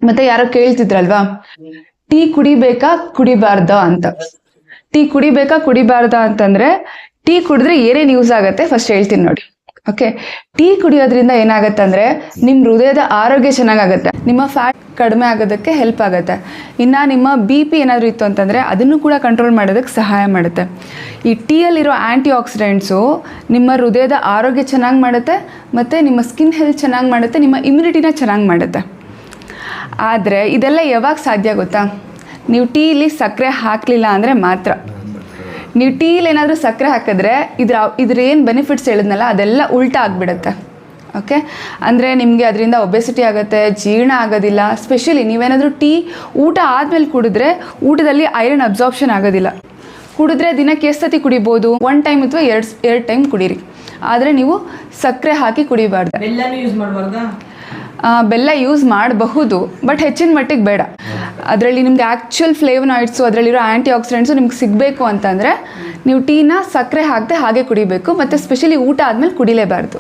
ಮತ್ತೆ ಯಾರೋ ಕೇಳ್ತಿದ್ರಲ್ವಾ, ಟೀ ಕುಡಿಬೇಕಾ ಕುಡಿಬಾರ್ದಾ ಅಂತ. ಟೀ ಕುಡಿಬೇಕಾ ಕುಡಿಬಾರ್ದಾ ಅಂತಂದ್ರೆ, ಟೀ ಕುಡಿದ್ರೆ ಏನೇನು ಯೂಸ್ ಆಗತ್ತೆ ಫಸ್ಟ್ ಹೇಳ್ತೀನಿ ನೋಡಿ. ಓಕೆ, ಟೀ ಕುಡಿಯೋದ್ರಿಂದ ಏನಾಗತ್ತೆ ಅಂದರೆ ನಿಮ್ಮ ಹೃದಯದ ಆರೋಗ್ಯ ಚೆನ್ನಾಗಾಗತ್ತೆ, ನಿಮ್ಮ ಫ್ಯಾಟ್ ಕಡಿಮೆ ಆಗೋದಕ್ಕೆ ಹೆಲ್ಪ್ ಆಗುತ್ತೆ. ಇನ್ನು ನಿಮ್ಮ BP ಏನಾದರೂ ಇತ್ತು ಅಂತಂದರೆ ಅದನ್ನು ಕೂಡ ಕಂಟ್ರೋಲ್ ಮಾಡೋದಕ್ಕೆ ಸಹಾಯ ಮಾಡುತ್ತೆ. ಈ ಟೀಯಲ್ಲಿರೋ ಆ್ಯಂಟಿ ಆಕ್ಸಿಡೆಂಟ್ಸು ನಿಮ್ಮ ಹೃದಯದ ಆರೋಗ್ಯ ಚೆನ್ನಾಗಿ ಮಾಡುತ್ತೆ, ಮತ್ತು ನಿಮ್ಮ ಸ್ಕಿನ್ ಹೆಲ್ತ್ ಚೆನ್ನಾಗಿ ಮಾಡುತ್ತೆ, ನಿಮ್ಮ ಇಮ್ಯುನಿಟಿನ ಚೆನ್ನಾಗಿ ಮಾಡುತ್ತೆ. ಆದರೆ ಇದೆಲ್ಲ ಯಾವಾಗ ಸಾಧ್ಯ ಗೊತ್ತಾ? ನೀವು ಟೀಲಿ ಸಕ್ಕರೆ ಹಾಕಲಿಲ್ಲ ಅಂದರೆ ಮಾತ್ರ. ನೀವು ಟೀಲಿ ಏನಾದರೂ ಸಕ್ಕರೆ ಹಾಕಿದ್ರೆ ಇದ್ರ ಏನು ಬೆನಿಫಿಟ್ಸ್ ಹೇಳಿದ್ನಲ್ಲ ಅದೆಲ್ಲ ಉಲ್ಟಾ ಆಗಿಬಿಡುತ್ತೆ. ಓಕೆ, ಅಂದರೆ ನಿಮಗೆ ಅದರಿಂದ ಒಬೆಸಿಟಿ ಆಗುತ್ತೆ, ಜೀರ್ಣ ಆಗೋದಿಲ್ಲ. ಸ್ಪೆಷಲಿ ನೀವೇನಾದರೂ ಟೀ ಊಟ ಆದಮೇಲೆ ಕುಡಿದ್ರೆ ಊಟದಲ್ಲಿ ಐರನ್ ಅಬ್ಸಾರ್ಪ್ಷನ್ ಆಗೋದಿಲ್ಲ. ಕುಡಿದ್ರೆ ದಿನಕ್ಕೆ ಎಷ್ಟು ಸತಿ ಕುಡಿಬೋದು? 1 ಟೈಮ್ ಅಥವಾ 2 ಟೈಮ್ ಕುಡೀರಿ. ಆದರೆ ನೀವು ಸಕ್ಕರೆ ಹಾಕಿ ಕುಡಿಬಾರ್ದು. ಬೆಲ್ಲನೂ ಯೂಸ್ ಮಾಡಬಾರ್ದಾ? ಬೆಲ್ಲ ಯೂಸ್ ಮಾಡಬಹುದು, ಬಟ್ ಹೆಚ್ಚಿನ ಮಟ್ಟಿಗೆ ಬೇಡ. ಅದರಲ್ಲಿ ನಿಮ್ಗೆ ಆ್ಯಕ್ಚುಯಲ್ ಫ್ಲೇವನಾಯ್ಡ್ಸು, ಅದರಲ್ಲಿರೋ ಆ್ಯಂಟಿ ಆಕ್ಸಿಡೆಂಟ್ಸು ನಿಮ್ಗೆ ಸಿಗಬೇಕು ಅಂತಂದರೆ ನೀವು ಟೀನ ಸಕ್ಕರೆ ಹಾಕದೆ ಹಾಗೆ ಕುಡಿಬೇಕು, ಮತ್ತು ಸ್ಪೆಷಲಿ ಊಟ ಆದಮೇಲೆ ಕುಡಿಲೇಬಾರ್ದು.